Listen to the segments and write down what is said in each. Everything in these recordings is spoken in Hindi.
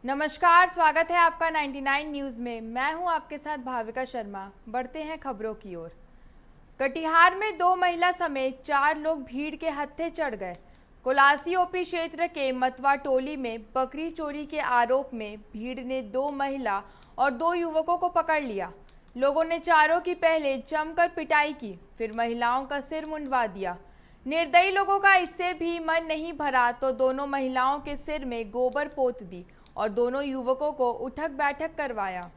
नमस्कार, स्वागत है आपका 99 न्यूज़ में। मैं हूं आपके साथ भाविका शर्मा। बढ़ते हैं खबरों की ओर। कटिहार में 2 महिला समेत 4 लोग भीड़ के हत्थे चढ़ गए। कोलासी ओपी क्षेत्र के मतवा टोली में बकरी चोरी के आरोप में भीड़ ने 2 महिला और 2 युवकों को पकड़ लिया। लोगों ने चारों की पहले जमकर पिटाई की, फिर महिलाओं का सिर मुंडवा दिया। निर्दयी लोगों का इससे भी मन नहीं भरा तो दोनों महिलाओं के सिर में गोबर पोत दी और दोनों युवकों को उठक बैठक करवाया।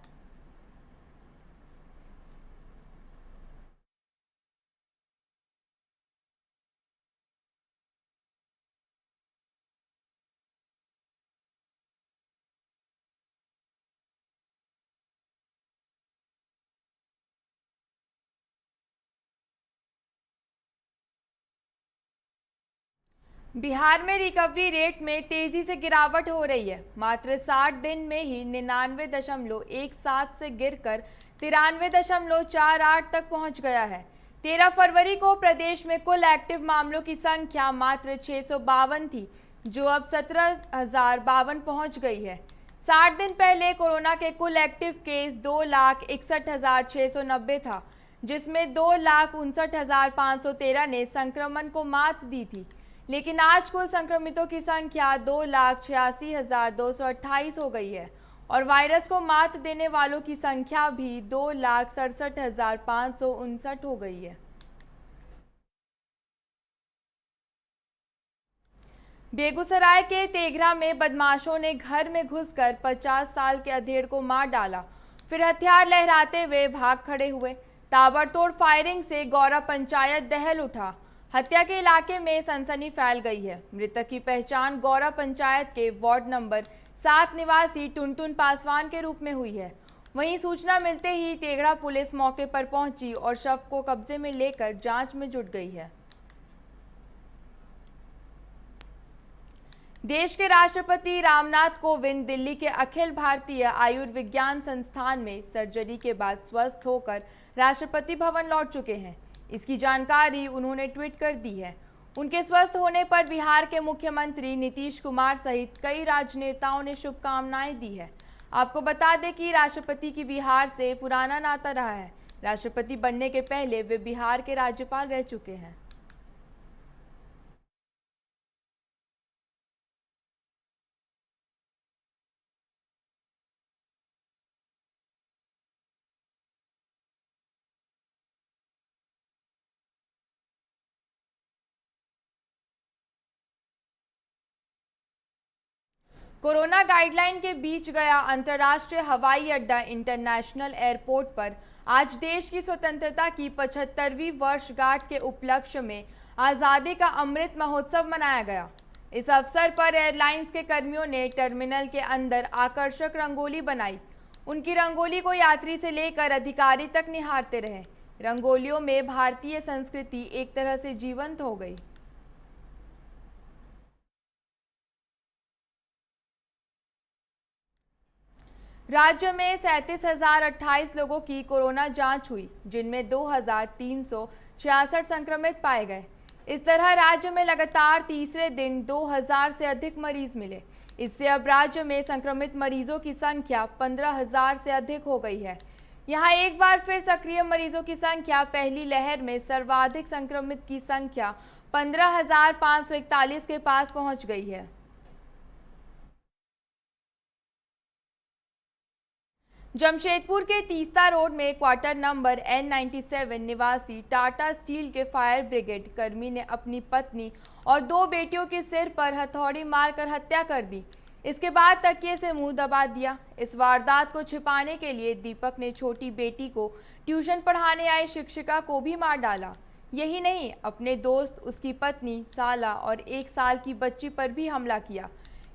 बिहार में रिकवरी रेट में तेजी से गिरावट हो रही है। मात्र 60 दिन में ही 99.17 से गिरकर 93.48 तक पहुंच गया है। 13 फरवरी को प्रदेश में कुल एक्टिव मामलों की संख्या मात्र 652 थी, जो अब 17,052 पहुंच गई है। 60 दिन पहले कोरोना के कुल एक्टिव केस 2,61,690 था, जिसमें 2,59,513 ने संक्रमण को मात दी थी। लेकिन आज कुल संक्रमितों की संख्या 2,86,228 हो गई है और वायरस को मात देने वालों की संख्या भी 2,67,559 हो गई है। बेगूसराय के तेघरा में बदमाशों ने घर में घुसकर 50 साल के अधेड़ को मार डाला, फिर हथियार लहराते हुए भाग खड़े हुए। ताबड़तोड़ फायरिंग से गौरा पंचायत दहल उठा। हत्या के इलाके में सनसनी फैल गई है। मृतक की पहचान गौरा पंचायत के वार्ड नंबर 7 निवासी टुनटुन पासवान के रूप में हुई है। वहीं सूचना मिलते ही तेघड़ा पुलिस मौके पर पहुंची और शव को कब्जे में लेकर जांच में जुट गई है। देश के राष्ट्रपति रामनाथ कोविंद दिल्ली के अखिल भारतीय आयुर्विज्ञान संस्थान में सर्जरी के बाद स्वस्थ होकर राष्ट्रपति भवन लौट चुके हैं। इसकी जानकारी उन्होंने ट्वीट कर दी है। उनके स्वस्थ होने पर बिहार के मुख्यमंत्री नीतीश कुमार सहित कई राजनेताओं ने शुभकामनाएं दी है। आपको बता दें कि राष्ट्रपति की बिहार से पुराना नाता रहा है। राष्ट्रपति बनने के पहले वे बिहार के राज्यपाल रह चुके हैं। कोरोना गाइडलाइन के बीच गया अंतर्राष्ट्रीय हवाई अड्डा इंटरनेशनल एयरपोर्ट पर आज देश की स्वतंत्रता की 75वीं वर्षगांठ के उपलक्ष्य में आज़ादी का अमृत महोत्सव मनाया गया। इस अवसर पर एयरलाइंस के कर्मियों ने टर्मिनल के अंदर आकर्षक रंगोली बनाई। उनकी रंगोली को यात्री से लेकर अधिकारी तक निहारते रहे। रंगोलियों में भारतीय संस्कृति एक तरह से जीवंत हो गई। राज्य में 37,028 लोगों की कोरोना जांच हुई, जिनमें 2,366 संक्रमित पाए गए। इस तरह राज्य में लगातार तीसरे दिन 2,000 से अधिक मरीज मिले। इससे अब राज्य में संक्रमित मरीजों की संख्या 15,000 से अधिक हो गई है। यहाँ एक बार फिर सक्रिय मरीजों की संख्या पहली लहर में सर्वाधिक संक्रमित की संख्या 15,541 के पास पहुँच गई है। जमशेदपुर के तीस्ता रोड में क्वार्टर नंबर N97 निवासी टाटा स्टील के फायर ब्रिगेड कर्मी ने अपनी पत्नी और 2 बेटियों के सिर पर हथौड़ी मारकर हत्या कर दी। इसके बाद तकिए से मुंह दबा दिया। इस वारदात को छिपाने के लिए दीपक ने छोटी बेटी को ट्यूशन पढ़ाने आई शिक्षिका को भी मार डाला। यही नहीं, अपने दोस्त, उसकी पत्नी, साला और 1 साल की बच्ची पर भी हमला किया,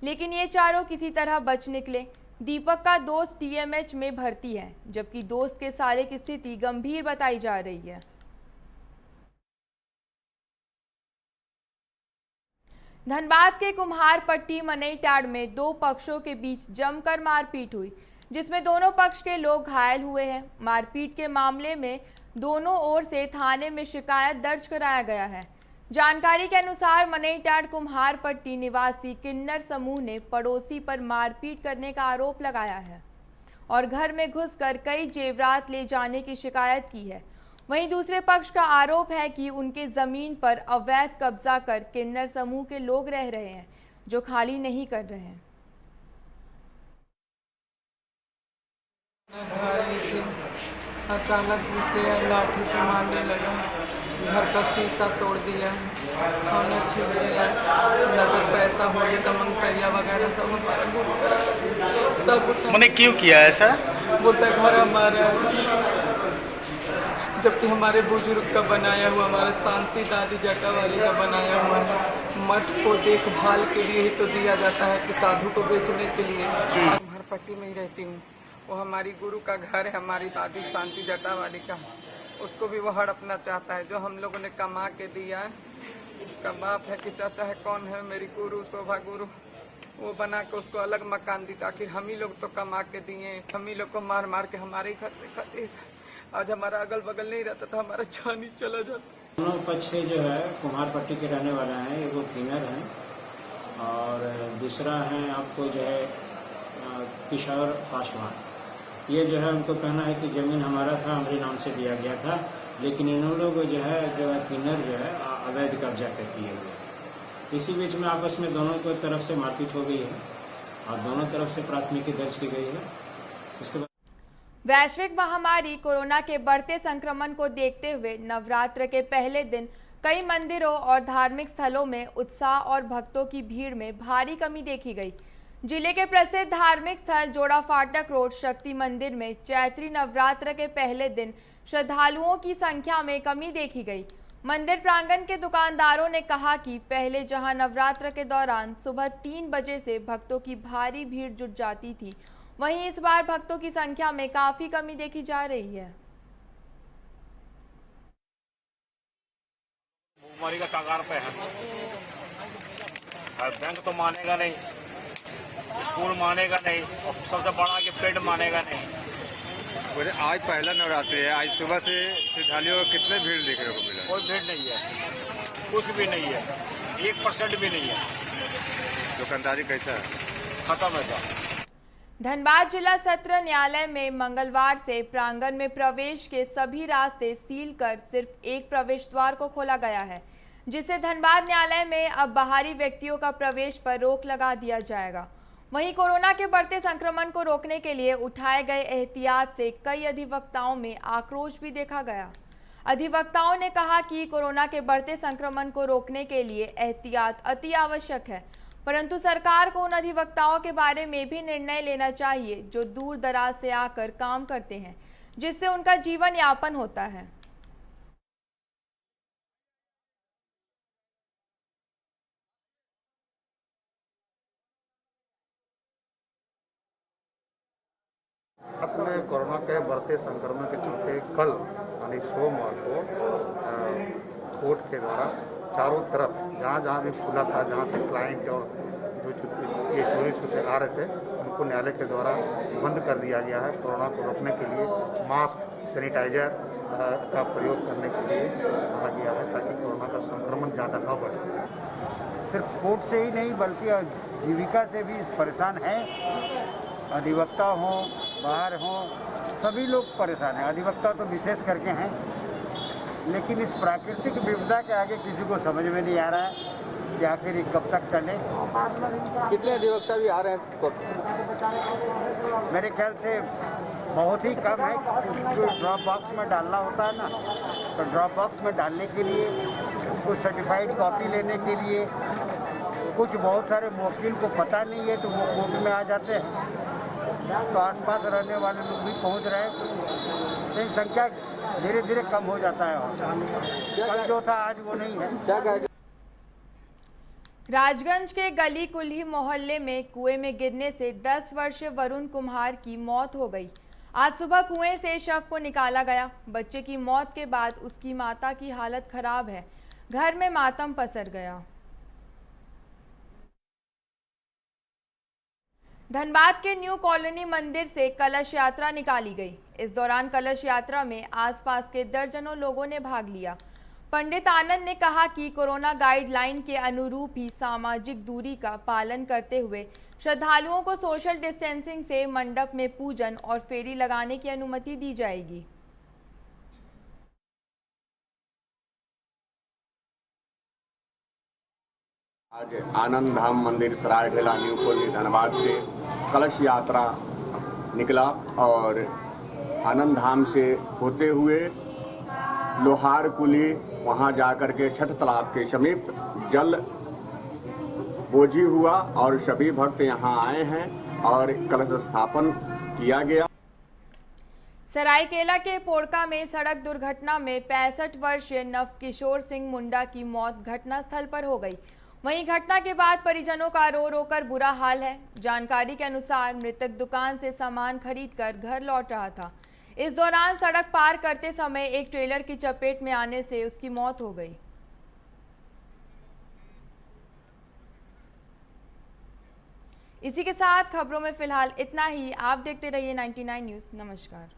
लेकिन ये चारों किसी तरह बच निकले। दीपक का दोस्त TMH में भर्ती है, जबकि दोस्त के साले की स्थिति गंभीर बताई जा रही है। धनबाद के कुम्हारपट्टी मनईटाड़ में 2 पक्षों के बीच जमकर मारपीट हुई, जिसमें दोनों पक्ष के लोग घायल हुए हैं। मारपीट के मामले में दोनों ओर से थाने में शिकायत दर्ज कराया गया है। जानकारी के अनुसार मनेटाड कुम्हारपट्टी निवासी किन्नर समूह ने पड़ोसी पर मारपीट करने का आरोप लगाया है और घर में घुसकर कई जेवरात ले जाने की शिकायत की है। वहीं दूसरे पक्ष का आरोप है कि उनके जमीन पर अवैध कब्जा कर किन्नर समूह के लोग रह रहे हैं, जो खाली नहीं कर रहे हैं। अचानक उसके लाठी से मारने लगा, घर का शीशा तोड़ दिया, खाना छीन दिया, नगद पैसा हो गया, मंगतैया वगैरह सब हमारा गुरु करा सब। मैंने क्यों किया ऐसा? बोलता है घर हमारा, जबकि हमारे बुजुर्ग का बनाया हुआ, हमारे शांति दादी जटा वाली का बनाया हुआ है। मठ को देखभाल के लिए ही तो दिया जाता है कि साधु को बेचने के लिए। कुम्हारपट्टी में ही रहती हूँ, वो हमारी गुरु का घर है, हमारी दादी शांति जटा वाली का। उसको भी वो हड़पना चाहता है, जो हम लोगों ने कमा के दिया है। उसका बाप है कि चाचा है, कौन है, मेरी गुरु शोभा गुरु, वो बना के उसको अलग मकान दी। आखिर हम ही लोग तो कमा के दिए, हम ही लोग को मार मार के हमारे घर से खाते। आज हमारा अगल बगल नहीं रहता था, हमारा जान ही चला जाता। दोनों पक्ष से जो है कुम्हारपट्टी के रहने वाला है, एक वो किन्नर हैं और दूसरा है आपको जो है किशोर पासवान। ये जो है उनको कहना है कि ज़मीन हमारा था, हमारे नाम से दिया गया था, लेकिन इन लोग जो है किन्नर जो है अवैध कब्जा कर किए हुए। इसी बीच में आपस में दोनों की तरफ से मारपीट हो गई है और दोनों तरफ से प्राथमिकी दर्ज की गई है। उसके बाद वैश्विक महामारी कोरोना के बढ़ते संक्रमण को देखते हुए नवरात्र के पहले दिन कई मंदिरों और धार्मिक स्थलों में उत्साह और भक्तों की भीड़ में भारी कमी देखी गई। जिले के प्रसिद्ध धार्मिक स्थल जोड़ा फाटक रोड शक्ति मंदिर में चैत्री नवरात्र के पहले दिन श्रद्धालुओं की संख्या में कमी देखी गई। मंदिर प्रांगण के दुकानदारों ने कहा कि पहले जहां नवरात्र के दौरान सुबह 3 बजे से भक्तों की भारी भीड़ जुट जाती थी, वहीं इस बार भक्तों की संख्या में काफी कमी देखी जा रही है। भूखमरी का कगार पे है, बैंक तो मानेगा नहीं, स्कूल मानेगा नहीं, और सबसे बड़ा कि पेट मानेगा नहीं। आज पहला नवरात्रि है, आज सुबह से श्रद्धालुओं को कितने भीड़ देखने को मिला? कोई भीड़ नहीं है, कुछ भी नहीं है, 1% भी नहीं है। दुकानदारी कैसा है? खत्म है। धनबाद जिला सत्र न्यायालय में मंगलवार से प्रांगण में प्रवेश के सभी रास्ते सील कर सिर्फ एक प्रवेश द्वार को खोला गया है, जिससे धनबाद न्यायालय में अब बाहरी व्यक्तियों का प्रवेश पर रोक लगा दिया जाएगा। वहीं कोरोना के बढ़ते संक्रमण को रोकने के लिए उठाए गए एहतियात से कई अधिवक्ताओं में आक्रोश भी देखा गया। अधिवक्ताओं ने कहा कि कोरोना के बढ़ते संक्रमण को रोकने के लिए एहतियात अति आवश्यक है, परंतु सरकार को उन अधिवक्ताओं के बारे में भी निर्णय लेना चाहिए जो दूर दराज से आकर काम करते हैं, जिससे उनका जीवन यापन होता है। अपने कोरोना के बढ़ते संक्रमण के चलते कल यानी सोमवार को कोर्ट के द्वारा चारों तरफ जहाँ भी खुला था, जहाँ से क्लाइंट और जो ये चोरी छुपे आ रहे थे, उनको न्यायालय के द्वारा बंद कर दिया गया है। कोरोना को रोकने के लिए मास्क, सैनिटाइजर का प्रयोग करने के लिए कहा गया है, ताकि कोरोना का संक्रमण ज़्यादा न बढ़े। सिर्फ कोर्ट से ही नहीं बल्कि जीविका से भी परेशान हैं। अधिवक्ता हों, बाहर हों, सभी लोग परेशान हैं। अधिवक्ता तो विशेष करके हैं, लेकिन इस प्राकृतिक विपदा के आगे किसी को समझ में नहीं आ रहा है कि आखिर ये कब तक टले। कितने अधिवक्ता भी आ रहे हैं कोर्ट? मेरे ख्याल से बहुत ही कम है। जो ड्रॉप बॉक्स में डालना होता है ना, तो ड्रॉप बॉक्स में डालने के लिए, कुछ सर्टिफाइड कॉपी लेने के लिए, कुछ बहुत सारे वकील को पता नहीं है तो वो कोर्ट में आ जाते हैं, तो आसपास रहने वाले लोग भी पहुंच रहे हैं, तो संख्या धीरे धीरे कम हो जाता है। और कल जो था आज वो नहीं है। राजगंज के गली कुल्ही मोहल्ले में कुएं में गिरने से 10 वर्षीय वरुण कुम्हार की मौत हो गई। आज सुबह कुएं से शव को निकाला गया। बच्चे की मौत के बाद उसकी माता की हालत खराब है। घर में मातम पसर गया। धनबाद के न्यू कॉलोनी मंदिर से कलश यात्रा निकाली गई। इस दौरान कलश यात्रा में आसपास के दर्जनों लोगों ने भाग लिया। पंडित आनंद ने कहा कि कोरोना गाइडलाइन के अनुरूप ही सामाजिक दूरी का पालन करते हुए श्रद्धालुओं को सोशल डिस्टेंसिंग से मंडप में पूजन और फेरी लगाने की अनुमति दी जाएगी। आज आनंद धाम मंदिर सराय ढेला न्यू कॉलोनी धनबाद से कलश यात्रा निकला और आनंद धाम से होते हुए लोहार कुली वहां जाकर के छठ तालाब के समीप जल बोझी हुआ और सभी भक्त यहां आए हैं और कलश स्थापन किया गया। सरायकेला के पोड़का में सड़क दुर्घटना में 65 वर्षीय नवकिशोर सिंह मुंडा की मौत घटनास्थल पर हो गई। वहीं घटना के बाद परिजनों का रो रो कर बुरा हाल है। जानकारी के अनुसार मृतक दुकान से सामान खरीदकर घर लौट रहा था। इस दौरान सड़क पार करते समय एक ट्रेलर की चपेट में आने से उसकी मौत हो गई। इसी के साथ खबरों में फिलहाल इतना ही। आप देखते रहिए 99 न्यूज़। नमस्कार।